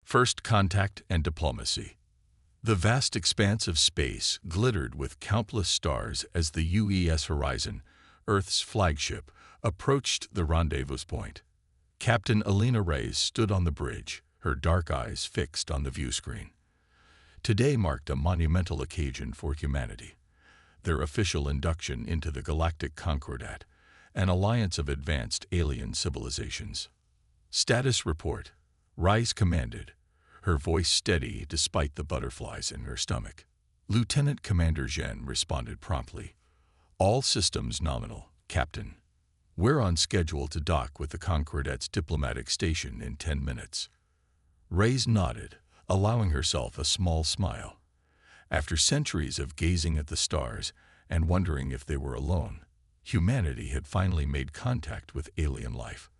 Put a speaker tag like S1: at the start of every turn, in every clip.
S1: First contact and diplomacy. The vast expanse of space glittered with countless stars as the UES Horizon, Earth's flagship, approached the rendezvous point. Captain Alina Reyes stood on the bridge, her dark eyes fixed on the viewscreen. Today marked a monumental occasion for humanity. Their official induction into the Galactic Concordat, an alliance of advanced alien civilizations. Status report. Reyes commanded, her voice steady despite the butterflies in her stomach. Lieutenant Commander Zhen responded promptly. All systems nominal, Captain. We're on schedule to dock with the Concordat's diplomatic station in 10 minutes. Reyes nodded, allowing herself a small smile. After centuries of gazing at the stars and wondering if they were alone, humanity had finally made contact with alien life.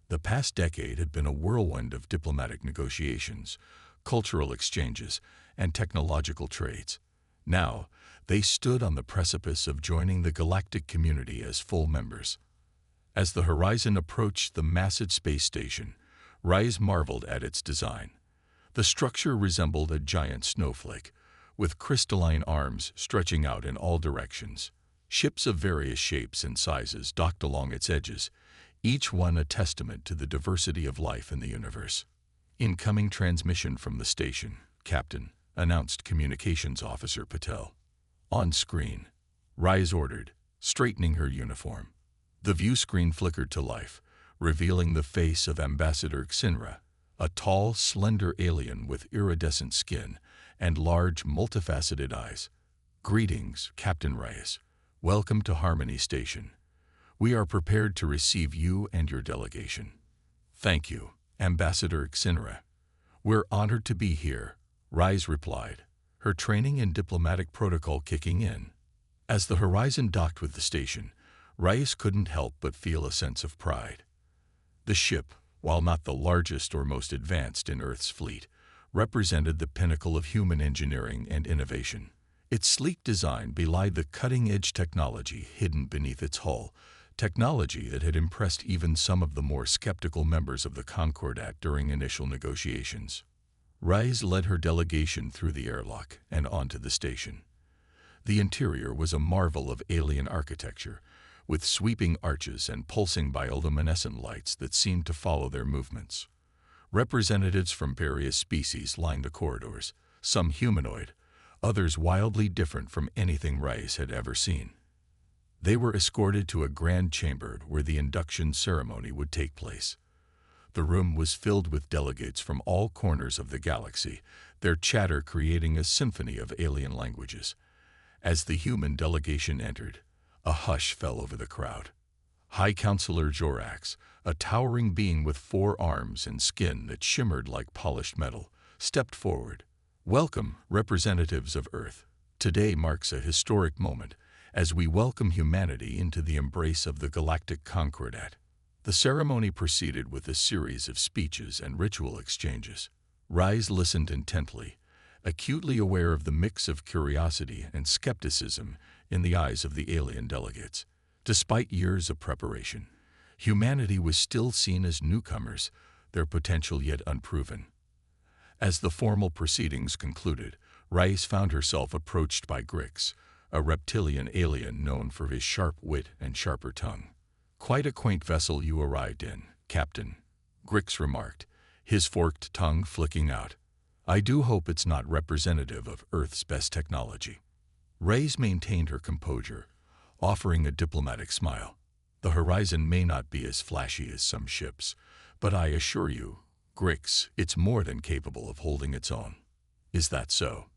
S1: The past decade had been a whirlwind of diplomatic negotiations, cultural exchanges, and technological trades. Now, they stood on the precipice of joining the galactic community as full members. As the Horizon approached the massive space station, Reyes marveled at its design. The structure resembled a giant snowflake, with crystalline arms stretching out in all directions. Ships of various shapes and sizes docked along its edges, each one a testament to the diversity of life in the universe. Incoming transmission from the station, Captain, announced Communications Officer Patel. On screen, Reyes ordered, straightening her uniform. The view screen flickered to life, revealing the face of Ambassador Xinra, a tall, slender alien with iridescent skin and large, multifaceted eyes. Greetings, Captain Reyes. Welcome to Harmony Station. We are prepared to receive you and your delegation. Thank you, Ambassador Xinra. We're honored to be here, Reyes replied, her training in diplomatic protocol kicking in. As the Horizon docked with the station, Reyes couldn't help but feel a sense of pride. The ship, while not the largest or most advanced in Earth's fleet, represented the pinnacle of human engineering and innovation. Its sleek design belied the cutting-edge technology hidden beneath its hull, technology that had impressed even some of the more skeptical members of the Concordat during initial negotiations. Reyes led her delegation through the airlock and onto the station. The interior was a marvel of alien architecture, with sweeping arches and pulsing bioluminescent lights that seemed to follow their movements. Representatives from various species lined the corridors, some humanoid, others wildly different from anything Reyes had ever seen. They were escorted to a grand chamber where the induction ceremony would take place. The room was filled with delegates from all corners of the galaxy, their chatter creating a symphony of alien languages. As the human delegation entered, a hush fell over the crowd. High Counselor Jorax, a towering being with 4 arms and skin that shimmered like polished metal, stepped forward. Welcome, representatives of Earth. Today marks a historic moment as we welcome humanity into the embrace of the Galactic Concordat. The ceremony proceeded with a series of speeches and ritual exchanges. Reyes listened intently, acutely aware of the mix of curiosity and skepticism in the eyes of the alien delegates. Despite years of preparation, humanity was still seen as newcomers, their potential yet unproven. As the formal proceedings concluded, Reyes found herself approached by Grix, a reptilian alien known for his sharp wit and sharper tongue. Quite a quaint vessel you arrived in, Captain, Grix remarked, his forked tongue flicking out. I do hope it's not representative of Earth's best technology. Reyes maintained her composure, offering a diplomatic smile. The Horizon may not be as flashy as some ships, but I assure you, Grix, it's more than capable of holding its own. Is that so?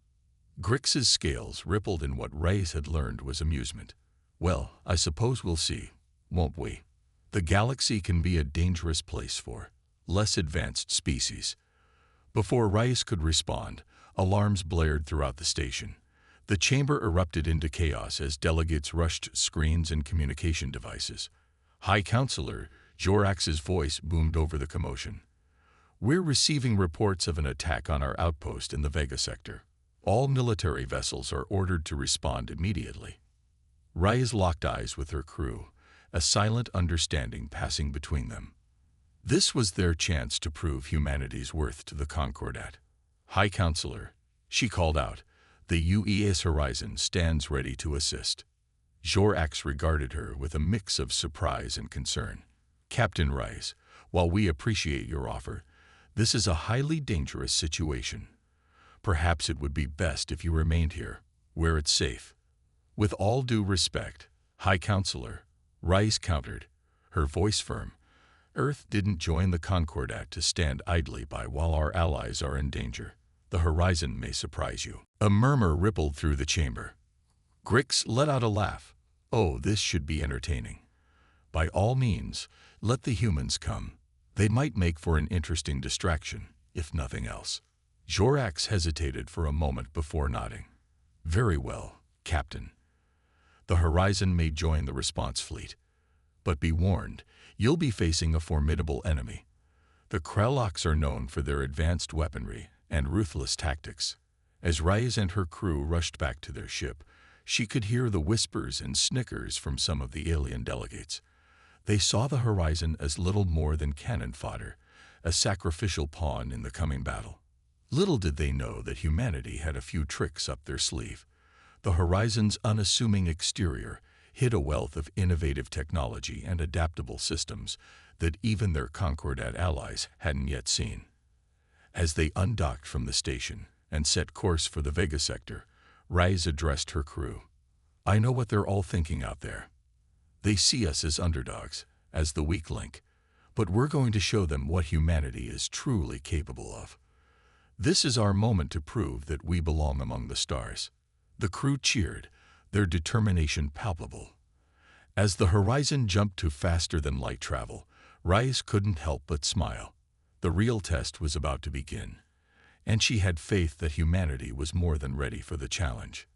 S1: Grix's scales rippled in what Reyes had learned was amusement. Well, I suppose we'll see, won't we? The galaxy can be a dangerous place for less advanced species. Before Reyes could respond, alarms blared throughout the station. The chamber erupted into chaos as delegates rushed screens and communication devices. High Counselor Jorax's voice boomed over the commotion. We're receiving reports of an attack on our outpost in the Vega sector. All military vessels are ordered to respond immediately. Reyes locked eyes with her crew, a silent understanding passing between them. This was their chance to prove humanity's worth to the Concordat. "High Counselor," she called out, "the UES Horizon stands ready to assist." Jor'ax regarded her with a mix of surprise and concern. "Captain Rice, while we appreciate your offer, this is a highly dangerous situation. Perhaps it would be best if you remained here, where it's safe." "With all due respect, High Counselor," Rice countered, her voice firm. "Earth didn't join the Concordat to stand idly by while our allies are in danger. The horizon may surprise you." A murmur rippled through the chamber. Grix let out a laugh. "Oh, this should be entertaining. By all means, let the humans come. They might make for an interesting distraction, if nothing else." Jor'ax hesitated for a moment before nodding. "Very well, Captain. The Horizon may join the response fleet. But be warned, you'll be facing a formidable enemy. The Krelloks are known for their advanced weaponry and ruthless tactics." As Reyes and her crew rushed back to their ship, she could hear the whispers and snickers from some of the alien delegates. They saw the Horizon as little more than cannon fodder, a sacrificial pawn in the coming battle. Little did they know that humanity had a few tricks up their sleeve. The Horizon's unassuming exterior hid a wealth of innovative technology and adaptable systems that even their Concordat allies hadn't yet seen. As they undocked from the station and set course for the Vega sector, Reyes addressed her crew. "I know what they're all thinking out there. They see us as underdogs, as the weak link, but we're going to show them what humanity is truly capable of. This is our moment to prove that we belong among the stars." The crew cheered, their determination palpable. As the Horizon jumped to faster-than-light travel, Reyes couldn't help but smile. The real test was about to begin, and she had faith that humanity was more than ready for the challenge.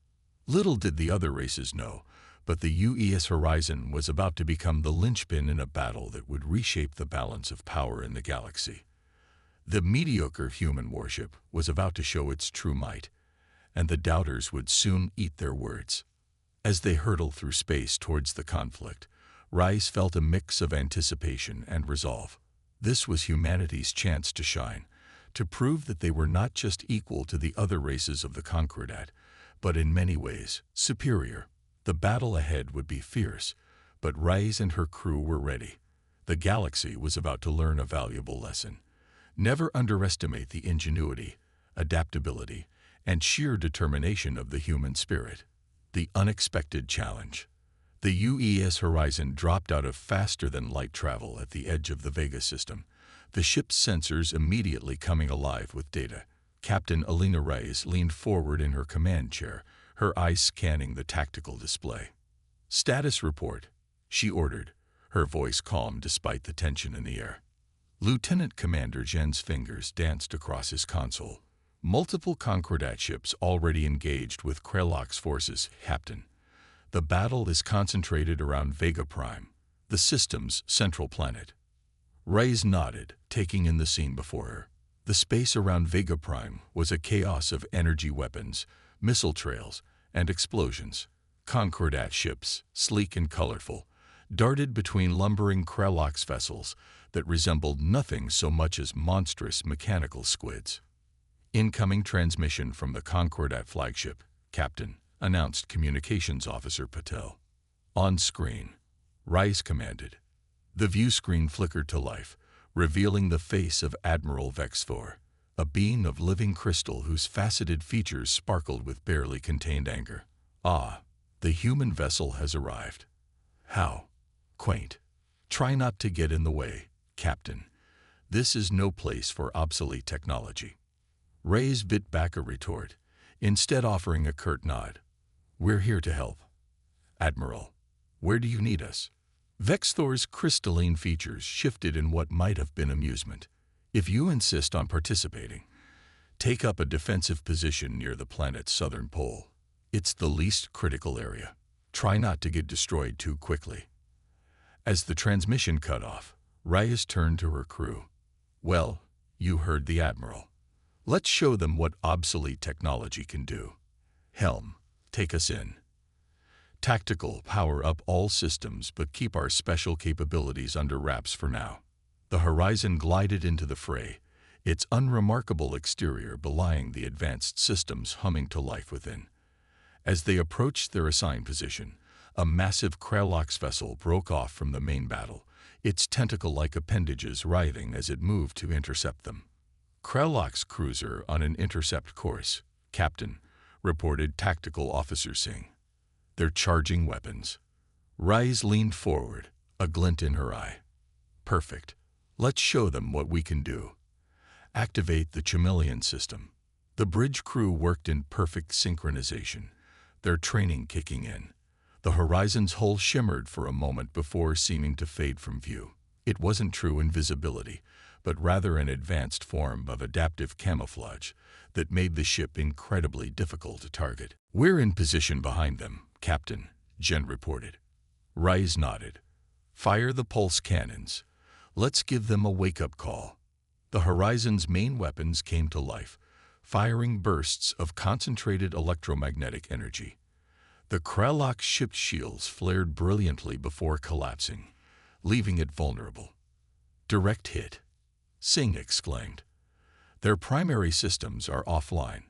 S1: Little did the other races know, but the UES Horizon was about to become the linchpin in a battle that would reshape the balance of power in the galaxy. The mediocre human warship was about to show its true might, and the doubters would soon eat their words. As they hurtled through space towards the conflict, Reyes felt a mix of anticipation and resolve. This was humanity's chance to shine, to prove that they were not just equal to the other races of the Concordat, but in many ways superior. The battle ahead would be fierce, but Reyes and her crew were ready. The galaxy was about to learn a valuable lesson. Never underestimate the ingenuity, adaptability, and sheer determination of the human spirit. The unexpected challenge. The UES Horizon dropped out of faster-than-light travel at the edge of the Vega system, the ship's sensors immediately coming alive with data. Captain Alina Reyes leaned forward in her command chair, her eyes scanning the tactical display. "Status report," she ordered, her voice calm despite the tension in the air. Lieutenant Commander Jen's fingers danced across his console. "Multiple Concordat ships already engaged with Krelloks forces, Captain. The battle is concentrated around Vega Prime, the system's central planet." Reyes nodded, taking in the scene before her. The space around Vega Prime was a chaos of energy weapons, missile trails, and explosions. Concordat ships, sleek and colorful, darted between lumbering Krelloks vessels that resembled nothing so much as monstrous mechanical squids. "Incoming transmission from the Concordat flagship, Captain," announced Communications Officer Patel. "On screen," Reyes commanded. The view screen flickered to life, revealing the face of Admiral Vexthor, a being of living crystal whose faceted features sparkled with barely contained anger. "Ah, the human vessel has arrived. How quaint. Try not to get in the way, Captain. This is no place for obsolete technology." Reyes bit back a retort, instead offering a curt nod. "We're here to help. Admiral, where do you need us?" Vexthor's crystalline features shifted in what might have been amusement. "If you insist on participating, take up a defensive position near the planet's southern pole. It's the least critical area. Try not to get destroyed too quickly." As the transmission cut off, Reyes turned to her crew. "Well, you heard the Admiral. Let's show them what obsolete technology can do. Helm, take us in. Tactical, power up all systems but keep our special capabilities under wraps for now." The Horizon glided into the fray, its unremarkable exterior belying the advanced systems humming to life within. As they approached their assigned position, a massive Kralox vessel broke off from the main battle, its tentacle-like appendages writhing as it moved to intercept them. Kralox cruiser on an intercept course, Captain, reported Tactical Officer Singh. They're charging weapons. Rise leaned forward, a glint in her eye. Perfect. Let's show them what we can do. Activate the chameleon system. The bridge crew worked in perfect synchronization, their training kicking in. The Horizon's hull shimmered for a moment before seeming to fade from view. It wasn't true invisibility, but rather an advanced form of adaptive camouflage that made the ship incredibly difficult to target. We're in position behind them, Captain, Jen reported. Rise nodded. Fire the pulse cannons. Let's give them a wake-up call. The Horizon's main weapons came to life, firing bursts of concentrated electromagnetic energy. The Kralox ship's shields flared brilliantly before collapsing, leaving it vulnerable. Direct hit, Singh exclaimed. Their primary systems are offline.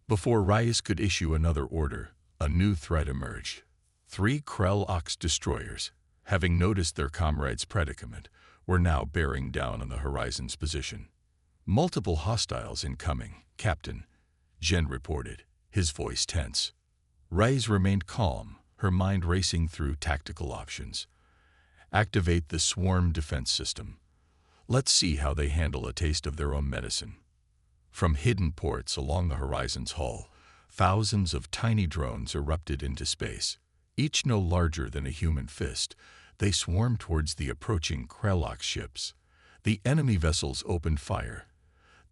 S1: Before Rais could issue another order, a new threat emerged. 3 Kralox destroyers, having noticed their comrades' predicament, were now bearing down on the Horizon's position. Multiple hostiles incoming, Captain, Jen reported, his voice tense. Rais remained calm, her mind racing through tactical options. Activate the swarm defense system. Let's see how they handle a taste of their own medicine. From hidden ports along the Horizon's hull, thousands of tiny drones erupted into space. Each no larger than a human fist, they swarmed towards the approaching Kralox ships. The enemy vessels opened fire,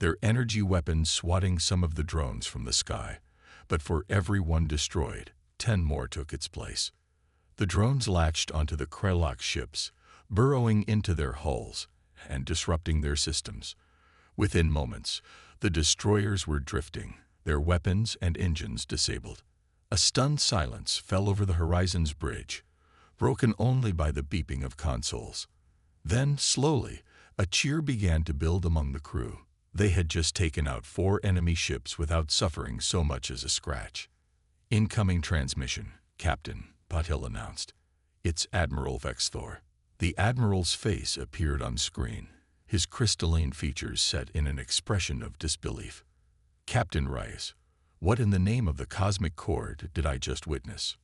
S1: their energy weapons swatting some of the drones from the sky. But for every one destroyed, 10 more took its place. The drones latched onto the Kralox ships, burrowing into their hulls and disrupting their systems. Within moments, the destroyers were drifting, their weapons and engines disabled. A stunned silence fell over the Horizon's bridge, broken only by the beeping of consoles. Then, slowly, a cheer began to build among the crew. They had just taken out 4 enemy ships without suffering so much as a scratch. Incoming transmission, Captain, Patil announced. It's Admiral Vexthor. The Admiral's face appeared on screen, his crystalline features set in an expression of disbelief. Captain Rais, what in the name of the cosmic chord did I just witness?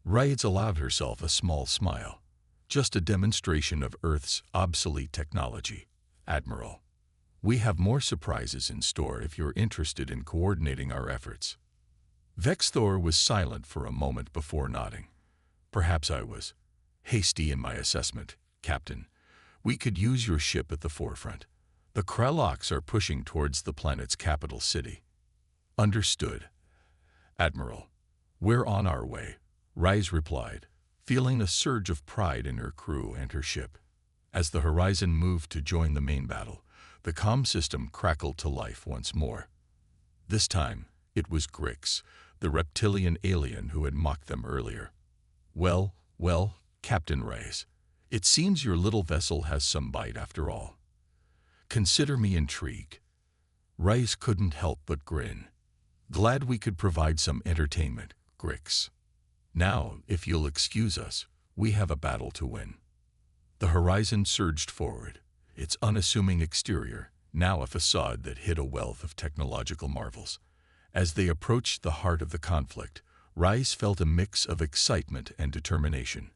S1: Rais allowed herself a small smile. Just a demonstration of Earth's obsolete technology, Admiral. We have more surprises in store if you're interested in coordinating our efforts. Vexthor was silent for a moment before nodding. Perhaps I was hasty in my assessment, Captain. We could use your ship at the forefront. The Kralox are pushing towards the planet's capital city. Understood, Admiral. We're on our way, Rais replied, feeling a surge of pride in her crew and her ship. As the Horizon moved to join the main battle, the comm system crackled to life once more. This time, it was Grix, the reptilian alien who had mocked them earlier. Well, Captain Rais, it seems your little vessel has some bite after all. Consider me intrigued. Rais couldn't help but grin. Glad we could provide some entertainment, Grix. Now, if you'll excuse us, we have a battle to win. The Horizon surged forward, its unassuming exterior now a facade that hid a wealth of technological marvels. As they approached the heart of the conflict, Rais felt a mix of excitement and determination.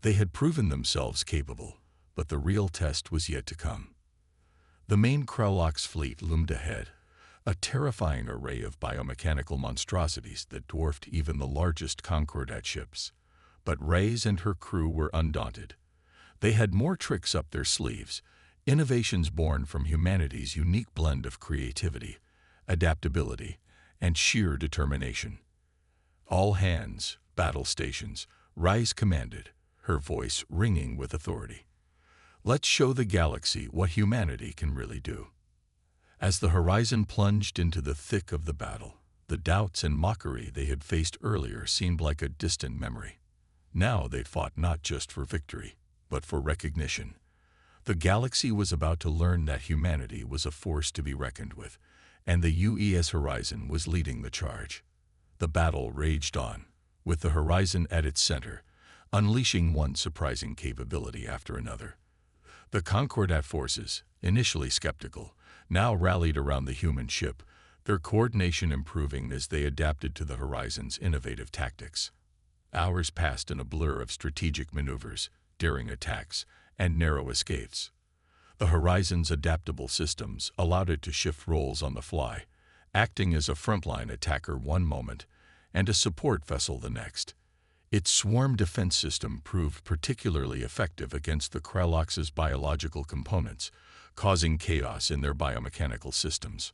S1: They had proven themselves capable, but the real test was yet to come. The main Kralox fleet loomed ahead, a terrifying array of biomechanical monstrosities that dwarfed even the largest Concordat ships. But Rais and her crew were undaunted. They had more tricks up their sleeves, innovations born from humanity's unique blend of creativity, adaptability, and sheer determination. All hands, battle stations, Rais commanded, her voice ringing with authority. Let's show the galaxy what humanity can really do. As the Horizon plunged into the thick of the battle, the doubts and mockery they had faced earlier seemed like a distant memory. Now they fought not just for victory, but for recognition. The galaxy was about to learn that humanity was a force to be reckoned with, and the UES Horizon was leading the charge. The battle raged on, with the Horizon at its center, unleashing one surprising capability after another. The Concordat forces, initially skeptical, now rallied around the human ship, their coordination improving as they adapted to the Horizon's innovative tactics. Hours passed in a blur of strategic maneuvers, daring attacks, and narrow escapes. The Horizon's adaptable systems allowed it to shift roles on the fly, acting as a frontline attacker one moment and a support vessel the next. Its swarm defense system proved particularly effective against the Kralox's biological components, causing chaos in their biomechanical systems.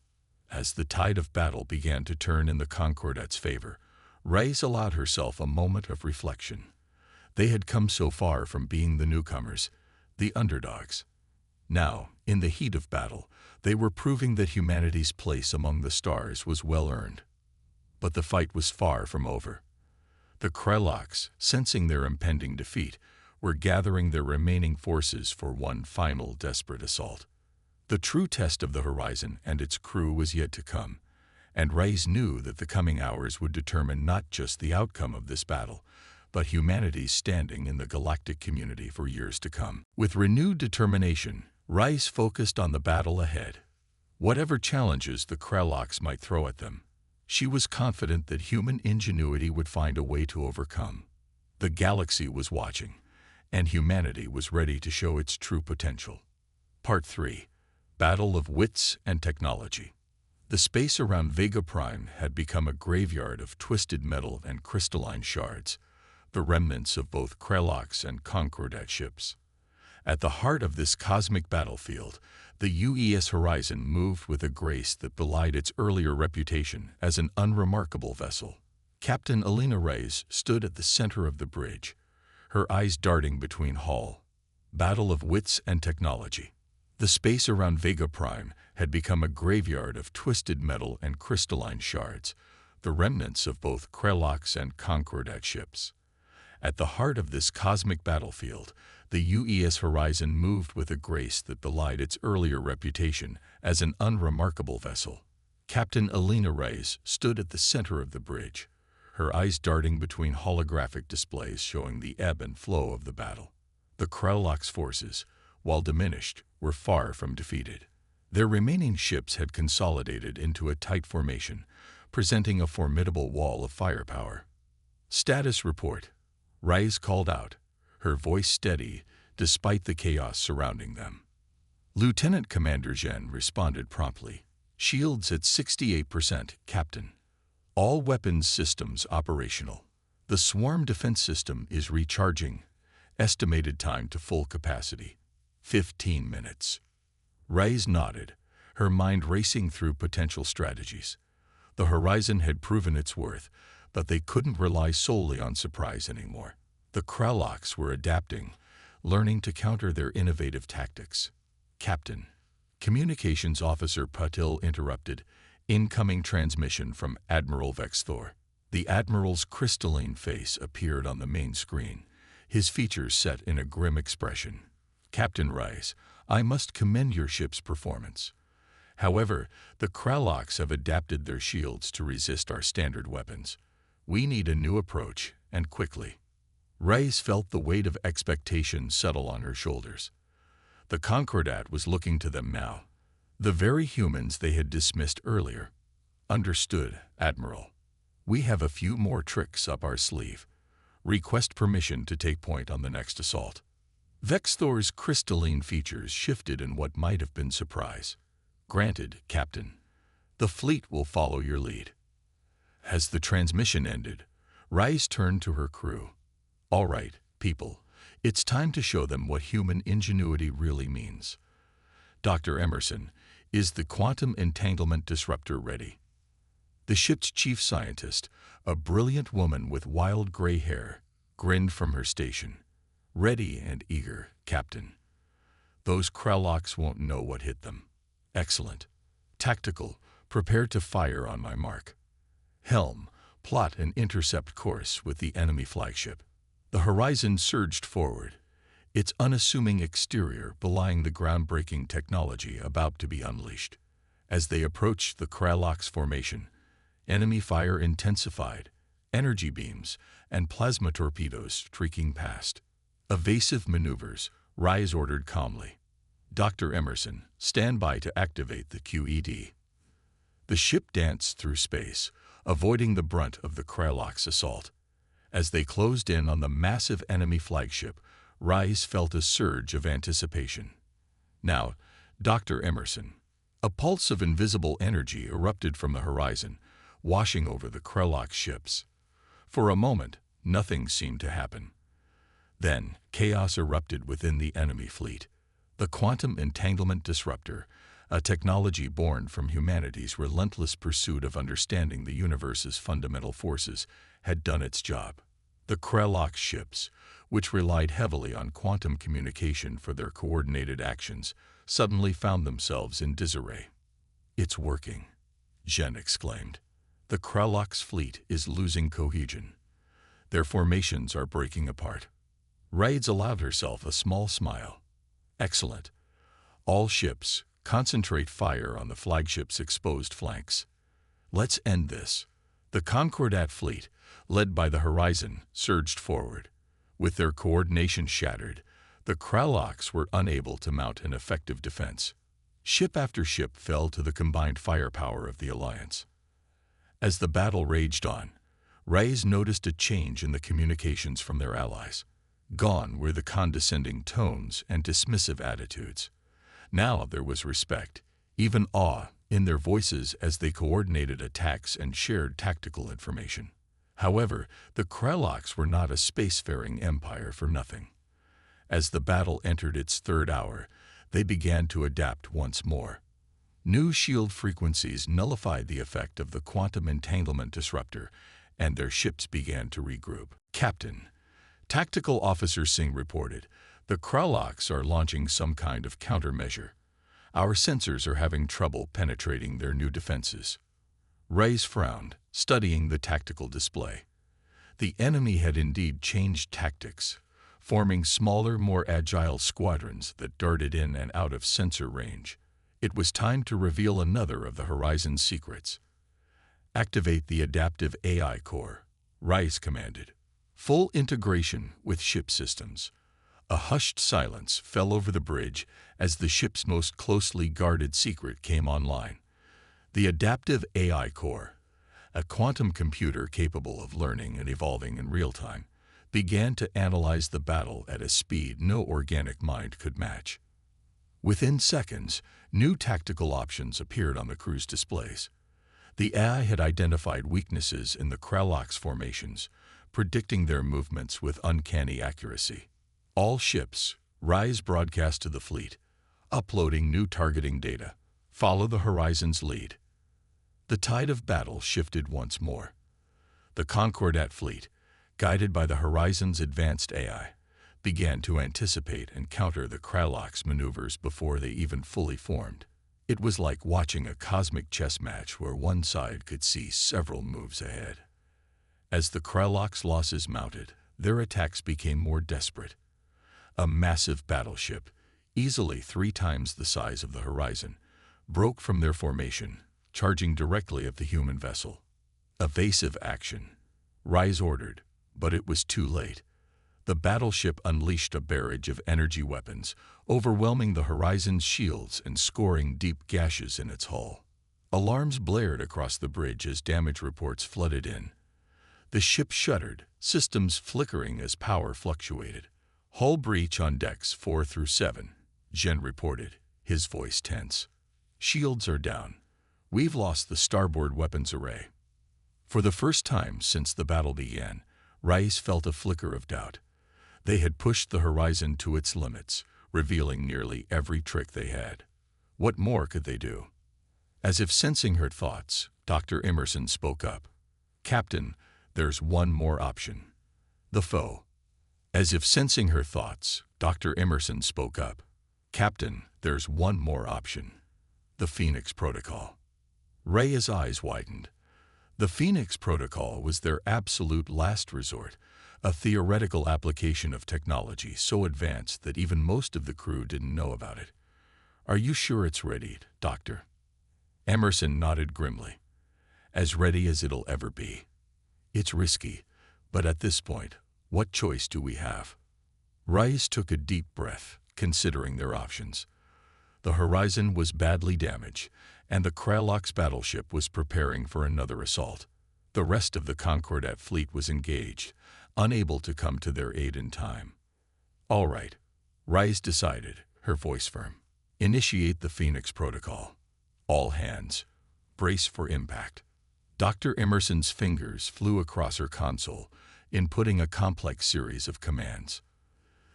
S1: As the tide of battle began to turn in the Concordat's favor, Reyes allowed herself a moment of reflection. They had come so far from being the newcomers, the underdogs. Now, in the heat of battle, they were proving that humanity's place among the stars was well earned. But the fight was far from over. The Kralox, sensing their impending defeat, were gathering their remaining forces for one final desperate assault. The true test of the Horizon and its crew was yet to come, and Reyes knew that the coming hours would determine not just the outcome of this battle, but humanity's standing in the galactic community for years to come. With renewed determination, Reyes focused on the battle ahead. Whatever challenges the Kralox might throw at them, she was confident that human ingenuity would find a way to overcome. The galaxy was watching, and humanity was ready to show its true potential. Part 3. Battle of Wits and Technology. The space around Vega Prime had become a graveyard of twisted metal and crystalline shards, the remnants of both Kralox and Concordat ships. At the heart of this cosmic battlefield, the UES Horizon moved with a grace that belied its earlier reputation as an unremarkable vessel. Captain Alina Reyes stood at the center of the bridge, her eyes darting between hull. Battle of Wits and Technology. The space around Vega Prime had become a graveyard of twisted metal and crystalline shards, the remnants of both Kralox and Concordat ships. At the heart of this cosmic battlefield, the UES Horizon moved with a grace that belied its earlier reputation as an unremarkable vessel. Captain Alina Reyes stood at the center of the bridge, her eyes darting between holographic displays showing the ebb and flow of the battle. The Kralox forces, while diminished, were far from defeated. Their remaining ships had consolidated into a tight formation, presenting a formidable wall of firepower. Status report. Reyes called out, her voice steady despite the chaos surrounding them. Lieutenant Commander Zhen responded promptly. Shields at 68%, Captain. All weapons systems operational. The swarm defense system is recharging. Estimated time to full capacity, 15 minutes. Reyes nodded, her mind racing through potential strategies. The Horizon had proven its worth, but they couldn't rely solely on surprise anymore. The Kralox were adapting, learning to counter their innovative tactics. Captain. Communications Officer Patil interrupted. Incoming transmission from Admiral Vexthor. The Admiral's crystalline face appeared on the main screen, his features set in a grim expression. Captain Reyes, I must commend your ship's performance. However, the Kralox have adapted their shields to resist our standard weapons. We need a new approach, and quickly. Reyes felt the weight of expectation settle on her shoulders. The Concordat was looking to them now, the very humans they had dismissed earlier. Understood, Admiral. We have a few more tricks up our sleeve. Request permission to take point on the next assault. Vexthor's crystalline features shifted in what might have been surprise. Granted, Captain. The fleet will follow your lead. As the transmission ended, Reyes turned to her crew. All right, people, it's time to show them what human ingenuity really means. Dr. Emerson, is the quantum entanglement disruptor ready? The ship's chief scientist, a brilliant woman with wild gray hair, grinned from her station. Ready and eager, Captain. Those Kralox won't know what hit them. Excellent. Tactical, prepare to fire on my mark. Helm, plot an intercept course with the enemy flagship. The Horizon surged forward, its unassuming exterior belying the groundbreaking technology about to be unleashed. As they approached the Kralox formation, enemy fire intensified, energy beams and plasma torpedoes streaking past. Evasive maneuvers, Rise ordered calmly. Dr. Emerson, stand by to activate the QED. The ship danced through space, avoiding the brunt of the Kralox assault. As they closed in on the massive enemy flagship, Rise felt a surge of anticipation. Now, Dr. Emerson. A pulse of invisible energy erupted from the horizon, washing over the Kralox ships. For a moment, nothing seemed to happen. Then, chaos erupted within the enemy fleet. The quantum entanglement disruptor, a technology born from humanity's relentless pursuit of understanding the universe's fundamental forces, had done its job. The Kralox ships, which relied heavily on quantum communication for their coordinated actions, suddenly found themselves in disarray. "It's working," Jen exclaimed. "The Kralox fleet is losing cohesion. Their formations are breaking apart." Raids allowed herself a small smile. "Excellent. All ships, concentrate fire on the flagship's exposed flanks. Let's end this." The Concordat fleet, led by the Horizon, surged forward. With their coordination shattered, the Kralox were unable to mount an effective defense. Ship after ship fell to the combined firepower of the Alliance. As the battle raged on, Reyes noticed a change in the communications from their allies. Gone were the condescending tones and dismissive attitudes. Now there was respect, even awe, in their voices as they coordinated attacks and shared tactical information. However, the Kralox were not a spacefaring empire for nothing. As the battle entered its third hour, they began to adapt once more. New shield frequencies nullified the effect of the quantum entanglement disruptor, and their ships began to regroup. "Captain," Tactical Officer Singh reported, "the Kralox are launching some kind of countermeasure. Our sensors are having trouble penetrating their new defenses." Reyes frowned, studying the tactical display. The enemy had indeed changed tactics, forming smaller, more agile squadrons that darted in and out of sensor range. It was time to reveal another of the Horizon's secrets. "Activate the adaptive AI core," Reyes commanded. Full integration with ship systems. A hushed silence fell over the bridge as the ship's most closely guarded secret came online. The adaptive AI core, a quantum computer capable of learning and evolving in real time, began to analyze the battle at a speed no organic mind could match. Within seconds, new tactical options appeared on the crew's displays. The AI had identified weaknesses in the Kralox formations, predicting their movements with uncanny accuracy. "All ships, Rise broadcast to the fleet, uploading new targeting data. Follow the Horizon's lead." The tide of battle shifted once more. The Concordat fleet, guided by the Horizon's advanced AI, began to anticipate and counter the Kralox maneuvers before they even fully formed. It was like watching a cosmic chess match where one side could see several moves ahead. As the Kralox losses mounted, their attacks became more desperate. A massive battleship, easily 3 times the size of the Horizon, broke from their formation, charging directly at the human vessel. "Evasive action," Rise ordered, but it was too late. The battleship unleashed a barrage of energy weapons, overwhelming the Horizon's shields and scoring deep gashes in its hull. Alarms blared across the bridge as damage reports flooded in. The ship shuddered, systems flickering as power fluctuated. "Hull breach on decks 4 through 7, Jen reported, his voice tense. "Shields are down. We've lost the starboard weapons array." For the first time since the battle began, Rice felt a flicker of doubt. They had pushed the Horizon to its limits, revealing nearly every trick they had. What more could they do? As if sensing her thoughts, Dr. Emerson spoke up. "Captain, there's one more option." The foe. As if sensing her thoughts, Dr. Emerson spoke up. "Captain, there's one more option. The Phoenix Protocol." Rey's eyes widened. The Phoenix Protocol was their absolute last resort, a theoretical application of technology so advanced that even most of the crew didn't know about it. "Are you sure it's ready, Doctor?" Emerson nodded grimly. "As ready as it'll ever be. It's risky, but at this point, what choice do we have?" Reyes took a deep breath, considering their options. The horizon was badly damaged, and the Kralox battleship was preparing for another assault. The rest of the Concordat fleet was engaged, unable to come to their aid in time. "All right," Reyes decided, her voice firm. "Initiate the Phoenix Protocol. All hands, brace for impact." Dr. Emerson's fingers flew across her console, inputting a complex series of commands.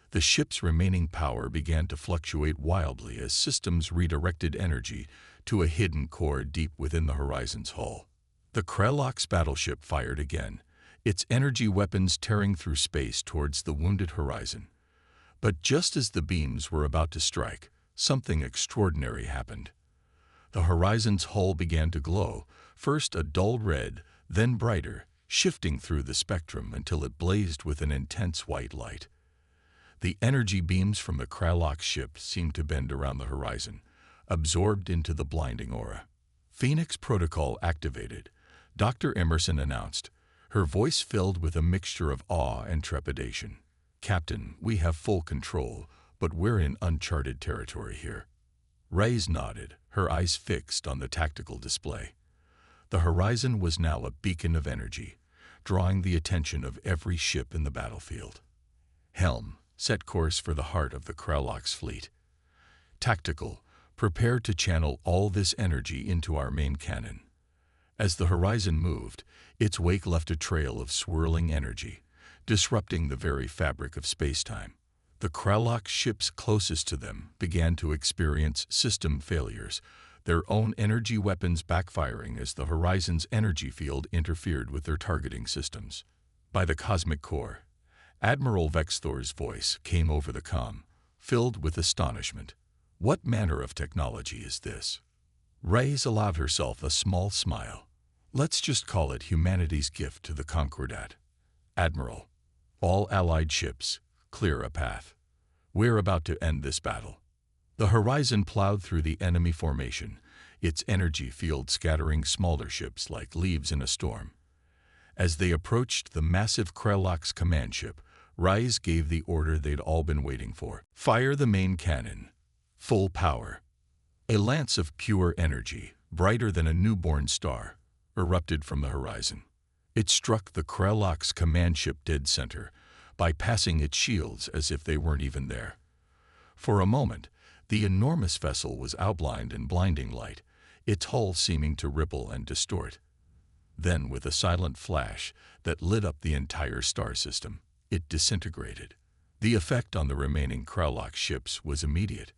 S1: The ship's remaining power began to fluctuate wildly as systems redirected energy to a hidden core deep within the horizon's hull. The Kralox battleship fired again, its energy weapons tearing through space towards the wounded horizon. But just as the beams were about to strike, something extraordinary happened. The horizon's hull began to glow, first a dull red, then brighter, shifting through the spectrum until it blazed with an intense white light. The energy beams from the Kralox ship seemed to bend around the horizon, absorbed into the blinding aura. "Phoenix Protocol activated," Dr. Emerson announced, her voice filled with a mixture of awe and trepidation. "Captain, we have full control, but we're in uncharted territory here." Reyes nodded, her eyes fixed on the tactical display. The horizon was now a beacon of energy, drawing the attention of every ship in the battlefield. "Helm, set course for the heart of the Kralox fleet. Tactical, prepare to channel all this energy into our main cannon." As the horizon moved, its wake left a trail of swirling energy, disrupting the very fabric of spacetime. The Kralox ships closest to them began to experience system failures, their own energy weapons backfiring as the horizon's energy field interfered with their targeting systems. "By the cosmic core," Admiral Vexthor's voice came over the comm, filled with astonishment. "What manner of technology is this?" Reyes allowed herself a small smile. "Let's just call it humanity's gift to the Concordat. Admiral, all Allied ships, clear a path. We're about to end this battle." The horizon plowed through the enemy formation, its energy field scattering smaller ships like leaves in a storm. As they approached the massive Kralox command ship, Reyes gave the order they'd all been waiting for. "Fire the main cannon. Full power." A lance of pure energy, brighter than a newborn star, erupted from the horizon. It struck the Kralox command ship dead center, bypassing its shields as if they weren't even there. For a moment, the enormous vessel was outlined in blinding light, its hull seeming to ripple and distort. Then, with a silent flash that lit up the entire star system, it disintegrated. The effect on the remaining Kralox ships was immediate.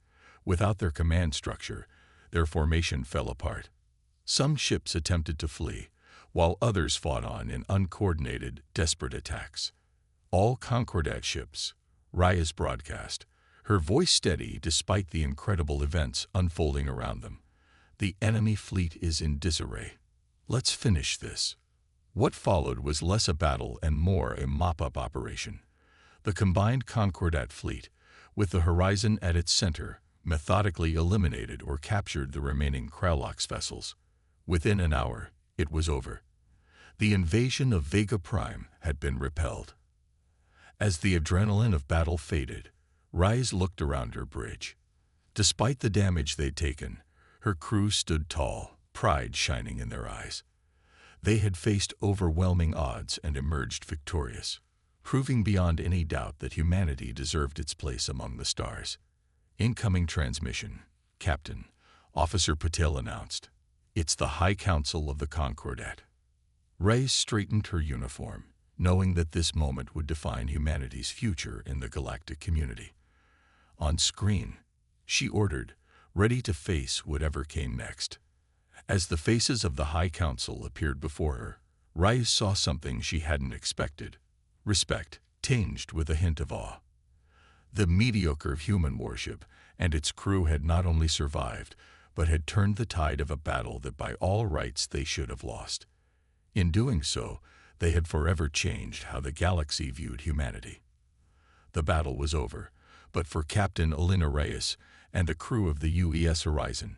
S1: Without their command structure, their formation fell apart. Some ships attempted to flee, while others fought on in uncoordinated, desperate attacks. "All Concordat ships," Reyes broadcast, her voice steady despite the incredible events unfolding around them. "The enemy fleet is in disarray. Let's finish this." What followed was less a battle and more a mop-up operation. The combined Concordat fleet, with the horizon at its center, methodically eliminated or captured the remaining Kralox vessels. Within an hour, it was over. The invasion of Vega Prime had been repelled. As the adrenaline of battle faded, Reyes looked around her bridge. Despite the damage they'd taken, her crew stood tall, pride shining in their eyes. They had faced overwhelming odds and emerged victorious, proving beyond any doubt that humanity deserved its place among the stars. "Incoming transmission, Captain," Officer Patel announced. "It's the High Council of the Concordat." Reyes straightened her uniform, knowing that this moment would define humanity's future in the galactic community. On screen, she ordered, ready to face whatever came next. As the faces of the High Council appeared before her, Reyes saw something she hadn't expected: respect, tinged with a hint of awe. The mediocre human warship and its crew had not only survived, but had turned the tide of a battle that by all rights they should have lost. In doing so, They had forever changed how the galaxy viewed humanity. The battle was over, but for Captain Elena Reyes and the crew of the UES Horizon,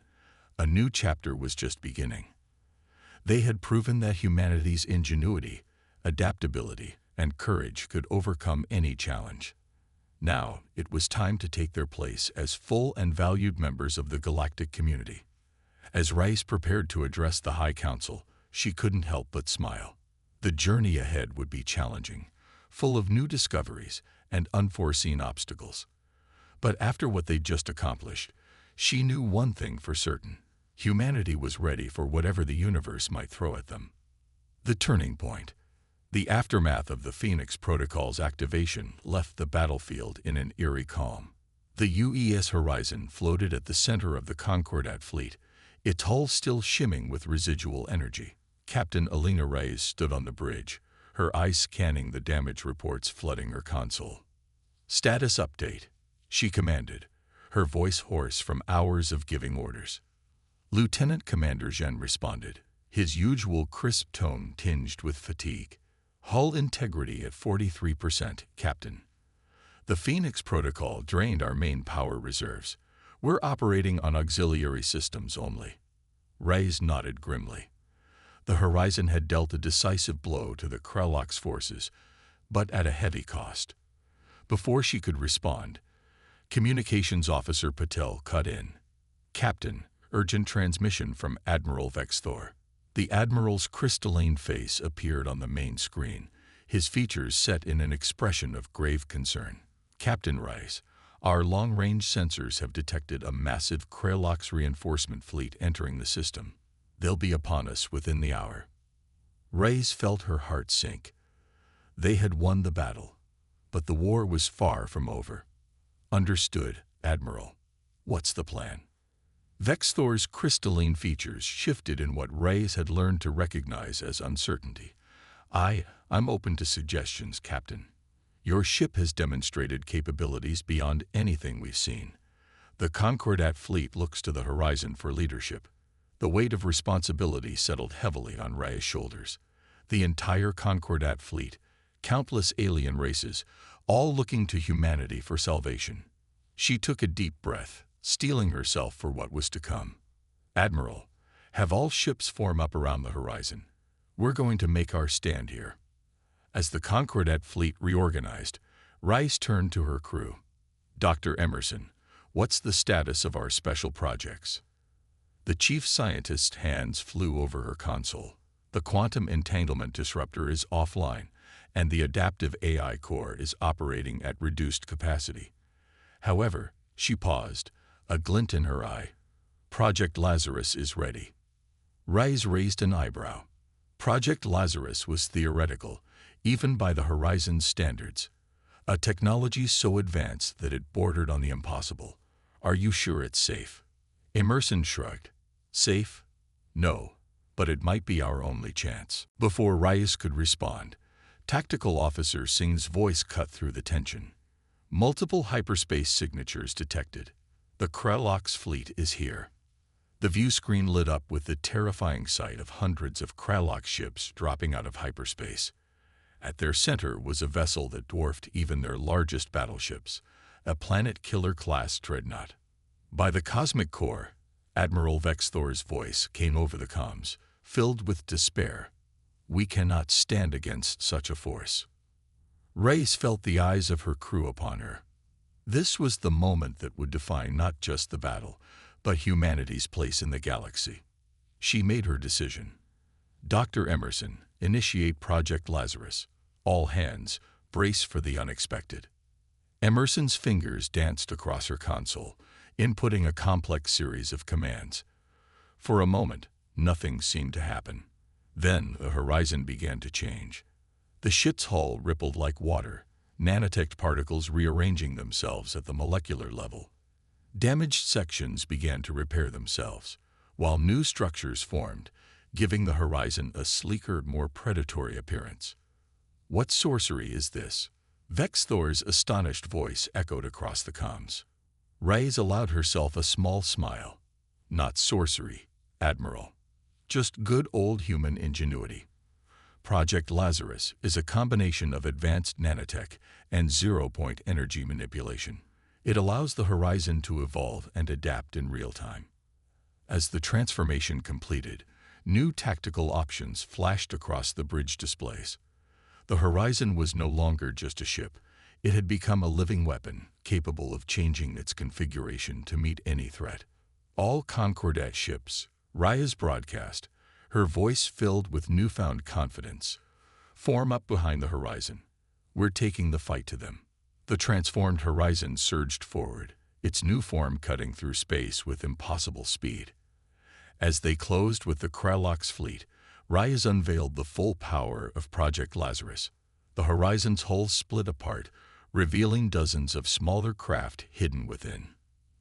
S1: a new chapter was just beginning. They had proven that humanity's ingenuity, adaptability, and courage could overcome any challenge. Now, it was time to take their place as full and valued members of the galactic community. As Reyes prepared to address the High Council, she couldn't help but smile. The journey ahead would be challenging, full of new discoveries and unforeseen obstacles. But after what they'd just accomplished, she knew one thing for certain. Humanity was ready for whatever the universe might throw at them. The turning point. The aftermath of the Phoenix Protocol's activation left the battlefield in an eerie calm. The UES Horizon floated at the center of the Concordat fleet, its hull still shimming with residual energy. Captain Elena Reyes stood on the bridge, her eyes scanning the damage reports flooding her console. "Status update," she commanded, her voice hoarse from hours of giving orders. Lieutenant Commander Zhen responded, his usual crisp tone tinged with fatigue. "Hull integrity at 43%, Captain. The Phoenix Protocol drained our main power reserves. We're operating on auxiliary systems only." Reyes nodded grimly. The Horizon had dealt a decisive blow to the Krellox forces, but at a heavy cost. Before she could respond, Communications Officer Patel cut in. "Captain, urgent transmission from Admiral Vexthor." The Admiral's crystalline face appeared on the main screen, his features set in an expression of grave concern. "Captain Reyes, our long-range sensors have detected a massive Krellox reinforcement fleet entering the system. They'll be upon us within the hour." Reyes felt her heart sink. They had won the battle, but the war was far from over. "Understood, Admiral. What's the plan?" Vexthor's crystalline features shifted in what Reyes had learned to recognize as uncertainty. I'm open to suggestions, Captain. Your ship has demonstrated capabilities beyond anything we've seen. The Concordat fleet looks to the Horizon for leadership." The weight of responsibility settled heavily on Reyes' shoulders. The entire Concordat fleet, countless alien races, all looking to humanity for salvation. She took a deep breath, steeling herself for what was to come. "Admiral, have all ships form up around the Horizon. We're going to make our stand here." As the Concordat fleet reorganized, Reyes turned to her crew. "Dr. Emerson, what's the status of our special projects?" The chief scientist's hands flew over her console. "The quantum entanglement disruptor is offline, and the adaptive AI core is operating at reduced capacity. However," she paused, a glint in her eye, "Project Lazarus is ready." Reyes raised an eyebrow. Project Lazarus was theoretical, even by the Horizon's standards. A technology so advanced that it bordered on the impossible. "Are you sure it's safe?" Emerson shrugged. "Safe? No, but it might be our only chance." Before Reyes could respond, Tactical Officer Singh's voice cut through the tension. "Multiple hyperspace signatures detected. The Krellox fleet is here." The view screen lit up with the terrifying sight of hundreds of Krellox ships dropping out of hyperspace. At their center was a vessel that dwarfed even their largest battleships, a Planet Killer-class dreadnought. "By the cosmic core," Admiral Vexthor's voice came over the comms, filled with despair. "We cannot stand against such a force." Reyes felt the eyes of her crew upon her. This was the moment that would define not just the battle, but humanity's place in the galaxy. She made her decision. "Dr. Emerson, initiate Project Lazarus. All hands, brace for the unexpected." Emerson's fingers danced across her console, inputting a complex series of commands. For a moment, nothing seemed to happen. Then the Horizon began to change. The ship's hull rippled like water, nanotech particles rearranging themselves at the molecular level. Damaged sections began to repair themselves, while new structures formed, giving the Horizon a sleeker, more predatory appearance. "What sorcery is this?" Vexthor's astonished voice echoed across the comms. Reyes allowed herself a small smile. "Not sorcery, Admiral. Just good old human ingenuity." Project Lazarus is a combination of advanced nanotech and zero-point energy manipulation. It allows the Horizon to evolve and adapt in real time. As the transformation completed, new tactical options flashed across the bridge displays. The Horizon was no longer just a ship. It had become a living weapon, capable of changing its configuration to meet any threat. All Concordat ships, Raya's broadcast, her voice filled with newfound confidence, form up behind the Horizon. We're taking the fight to them. The transformed Horizon surged forward, its new form cutting through space with impossible speed. As they closed with the Kralox fleet, Raya's unveiled the full power of Project Lazarus. The Horizon's hull split apart, revealing dozens of smaller craft hidden within.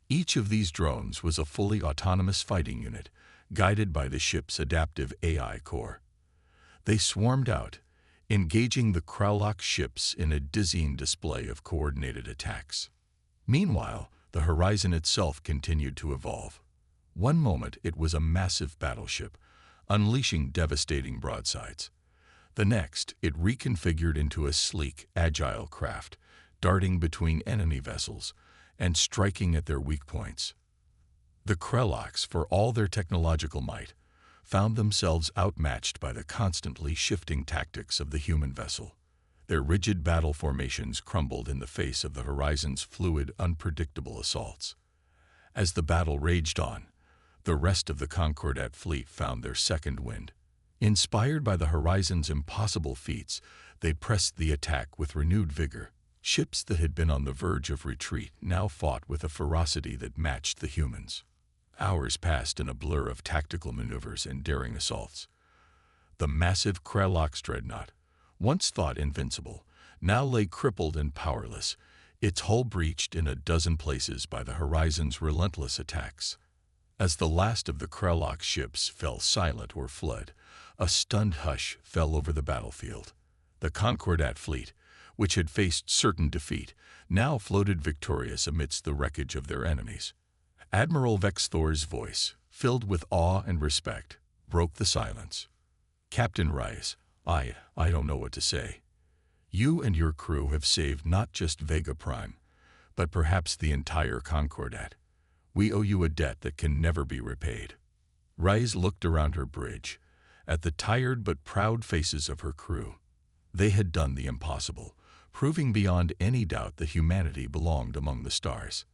S1: Each of these drones was a fully autonomous fighting unit, guided by the ship's adaptive AI core. They swarmed out, engaging the Kralox ships in a dizzying display of coordinated attacks. Meanwhile, the Horizon itself continued to evolve. One moment it was a massive battleship, unleashing devastating broadsides. The next, it reconfigured into a sleek, agile craft, darting between enemy vessels and striking at their weak points. The Kralox, for all their technological might, found themselves outmatched by the constantly shifting tactics of the human vessel. Their rigid battle formations crumbled in the face of the Horizon's fluid, unpredictable assaults. As the battle raged on, the rest of the Concordat fleet found their second wind. Inspired by the Horizon's impossible feats, they pressed the attack with renewed vigor. Ships that had been on the verge of retreat now fought with a ferocity that matched the humans. Hours passed in a blur of tactical maneuvers and daring assaults. The massive Kralox dreadnought, once thought invincible, now lay crippled and powerless, its hull breached in a dozen places by the Horizon's relentless attacks. As the last of the Kralox ships fell silent or fled, a stunned hush fell over the battlefield. The Concordat fleet, which had faced certain defeat, now floated victorious amidst the wreckage of their enemies. Admiral Vexthor's voice, filled with awe and respect, broke the silence. "Captain Rice, I don't know what to say. You and your crew have saved not just Vega Prime, but perhaps the entire Concordat. We owe you a debt that can never be repaid." Rice looked around her bridge, at the tired but proud faces of her crew. They had done the impossible, proving beyond any doubt that humanity belonged among the stars.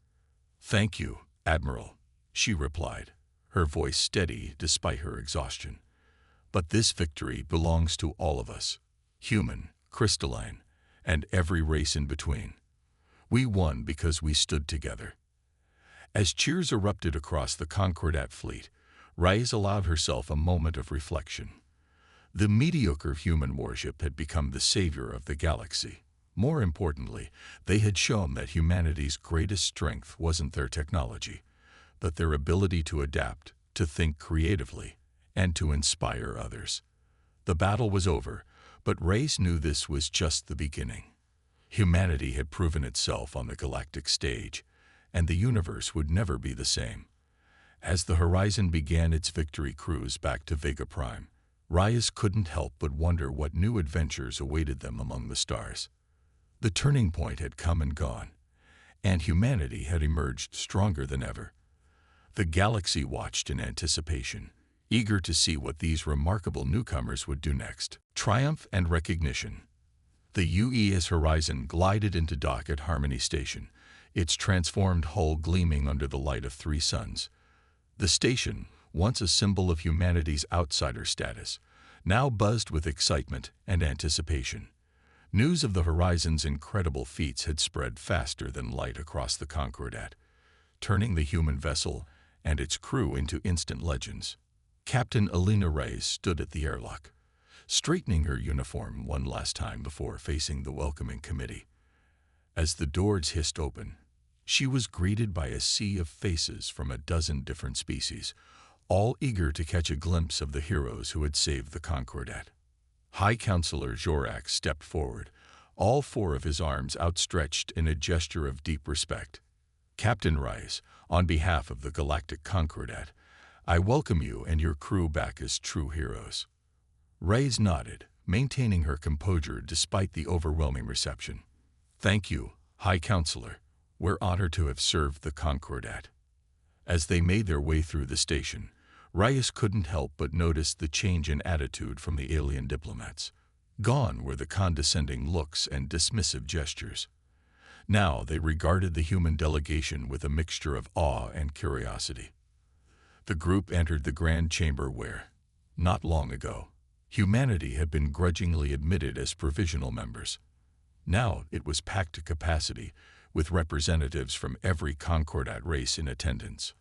S1: "Thank you, Admiral," she replied, her voice steady despite her exhaustion. "But this victory belongs to all of us, human, crystalline, and every race in between. We won because we stood together." As cheers erupted across the Concordat fleet, Rice allowed herself a moment of reflection. The mediocre human warship had become the savior of the galaxy. More importantly, they had shown that humanity's greatest strength wasn't their technology, but their ability to adapt, to think creatively, and to inspire others. The battle was over, but Rice knew this was just the beginning. Humanity had proven itself on the galactic stage, and the universe would never be the same. As the Horizon began its victory cruise back to Vega Prime, Rice couldn't help but wonder what new adventures awaited them among the stars. The turning point had come and gone, and humanity had emerged stronger than ever. The galaxy watched in anticipation, eager to see what these remarkable newcomers would do next. Triumph and recognition. The UES Horizon glided into dock at Harmony Station, its transformed hull gleaming under the light of 3 suns. The station, once a symbol of humanity's outsider status, now buzzed with excitement and anticipation. News of the Horizon's incredible feats had spread faster than light across the Concordat, turning the human vessel and its crew into instant legends. Captain Alina Reyes stood at the airlock, straightening her uniform one last time before facing the welcoming committee. As the doors hissed open, she was greeted by a sea of faces from a dozen different species, all eager to catch a glimpse of the heroes who had saved the Concordat. High Counselor Jorak stepped forward, all 4 of his arms outstretched in a gesture of deep respect. "Captain Rice, on behalf of the Galactic Concordat, I welcome you and your crew back as true heroes." Rice nodded, maintaining her composure despite the overwhelming reception. "Thank you, High Counselor. We're honored to have served the Concordat." As they made their way through the station, Reyes couldn't help but notice the change in attitude from the alien diplomats. Gone were the condescending looks and dismissive gestures. Now they regarded the human delegation with a mixture of awe and curiosity. The group entered the grand chamber where, not long ago, humanity had been grudgingly admitted as provisional members. Now it was packed to capacity, with representatives from every Concordat race in attendance.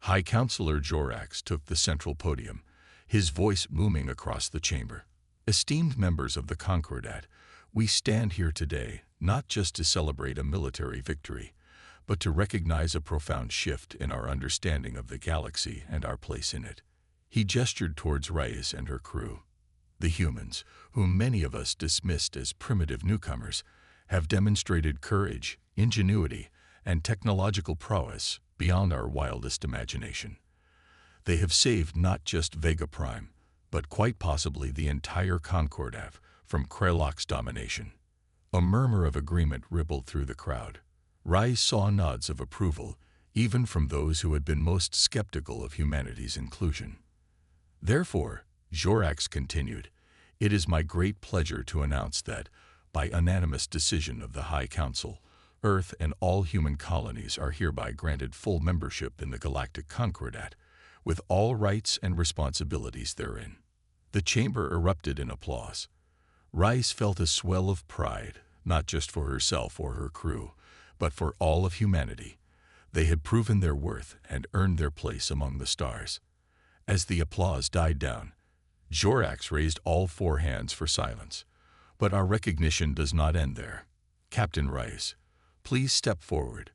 S1: High Counselor Jorrax took the central podium, his voice booming across the chamber. "Esteemed members of the Concordat, we stand here today not just to celebrate a military victory, but to recognize a profound shift in our understanding of the galaxy and our place in it." He gestured towards Reyes and her crew. "The humans, whom many of us dismissed as primitive newcomers, have demonstrated courage, ingenuity, and technological prowess beyond our wildest imagination. They have saved not just Vega Prime, but quite possibly the entire Concordat from Krelok's domination." A murmur of agreement rippled through the crowd. Reyes saw nods of approval, even from those who had been most skeptical of humanity's inclusion. "Therefore," Jorrax continued, "it is my great pleasure to announce that, by unanimous decision of the High Council, Earth and all human colonies are hereby granted full membership in the Galactic Concordat, with all rights and responsibilities therein." The chamber erupted in applause. Reyes felt a swell of pride, not just for herself or her crew, but for all of humanity. They had proven their worth and earned their place among the stars. As the applause died down, Jorrax raised all four hands for silence. "But our recognition does not end there. Captain Reyes, please step forward."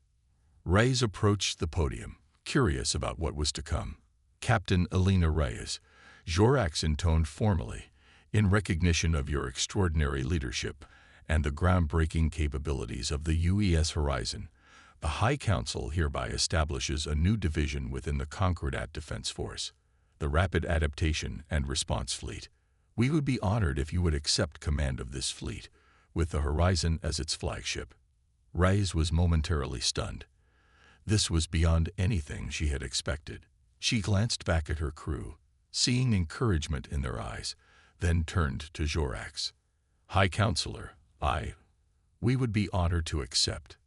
S1: Reyes approached the podium, curious about what was to come. "Captain Elena Reyes," Jorrax intoned formally, "in recognition of your extraordinary leadership and the groundbreaking capabilities of the UES Horizon, the High Council hereby establishes a new division within the Concordat Defense Force, the Rapid Adaptation and Response Fleet. We would be honored if you would accept command of this fleet, with the Horizon as its flagship." Reyes was momentarily stunned. This was beyond anything she had expected. She glanced back at her crew, seeing encouragement in their eyes, then turned to Jorrax. "High Counselor, we would be honored to accept."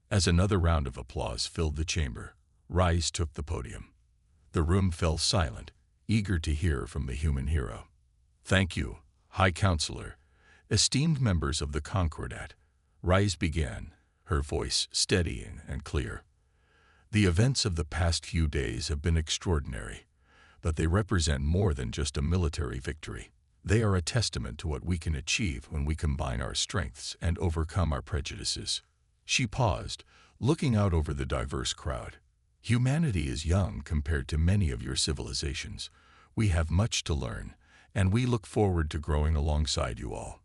S1: As another round of applause filled the chamber, Reyes took the podium. The room fell silent, eager to hear from the human hero. "Thank you, High Counselor. Esteemed members of the Concordat," Reyes began, her voice steady and clear. "The events of the past few days have been extraordinary, but they represent more than just a military victory. They are a testament to what we can achieve when we combine our strengths and overcome our prejudices." She paused, looking out over the diverse crowd. "Humanity is young compared to many of your civilizations. We have much to learn, and we look forward to growing alongside you all.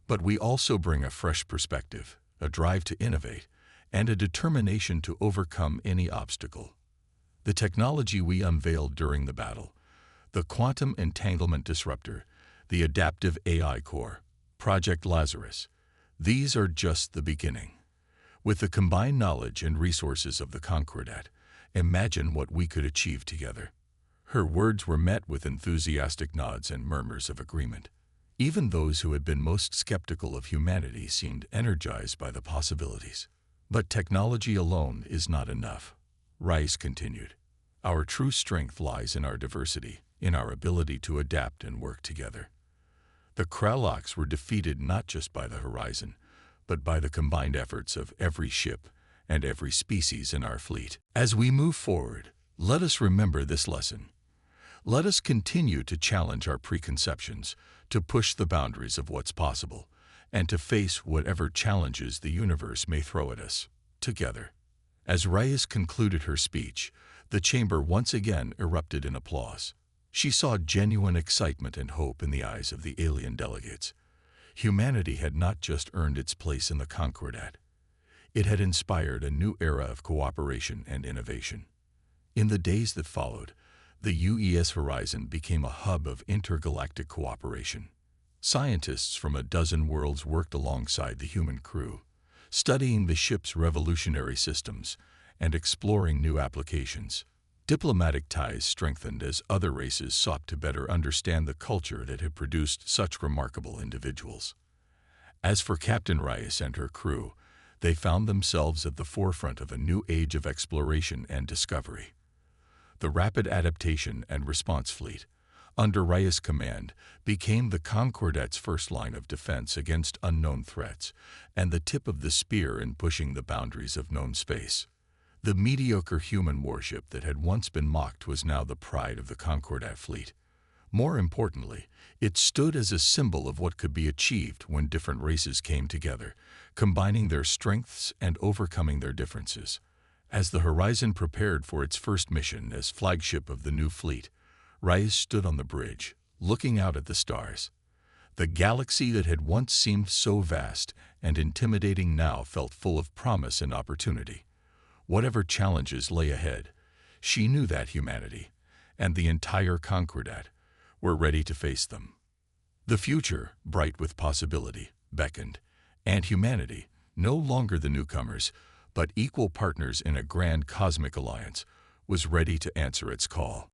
S1: But we also bring a fresh perspective, a drive to innovate, and a determination to overcome any obstacle. The technology we unveiled during the battle, the quantum entanglement disruptor, the adaptive AI core, Project Lazarus, these are just the beginning. With the combined knowledge and resources of the Concordat, imagine what we could achieve together." Her words were met with enthusiastic nods and murmurs of agreement. Even those who had been most skeptical of humanity seemed energized by the possibilities. "But technology alone is not enough," Reyes continued. "Our true strength lies in our diversity, in our ability to adapt and work together." The Kraloks were defeated not just by the Horizon, but by the combined efforts of every ship and every species in our fleet. As we move forward, let us remember this lesson. Let us continue to challenge our preconceptions, to push the boundaries of what's possible, and to face whatever challenges the universe may throw at us, together. As Reyes concluded her speech, the chamber once again erupted in applause. She saw genuine excitement and hope in the eyes of the alien delegates. Humanity had not just earned its place in the Concordat. It had inspired a new era of cooperation and innovation. In the days that followed, the UES Horizon became a hub of intergalactic cooperation. Scientists from a dozen worlds worked alongside the human crew, studying the ship's revolutionary systems and exploring new applications. Diplomatic ties strengthened as other races sought to better understand the culture that had produced such remarkable individuals. As for Captain Reyes and her crew, they found themselves at the forefront of a new age of exploration and discovery. The Rapid Adaptation and Response Fleet, under Reyes' command, became the Concordat's first line of defense against unknown threats and the tip of the spear in pushing the boundaries of known space. The mediocre human warship that had once been mocked was now the pride of the Concordat fleet. More importantly, it stood as a symbol of what could be achieved when different races came together, combining their strengths and overcoming their differences. As the Horizon prepared for its first mission as flagship of the new fleet, Reyes stood on the bridge, looking out at the stars. The galaxy that had once seemed so vast and intimidating now felt full of promise and opportunity. Whatever challenges lay ahead, she knew that humanity, and the entire Concordat, were ready to face them. The future, bright with possibility, beckoned, and humanity, no longer the newcomers, but equal partners in a grand cosmic alliance, was ready to answer its call.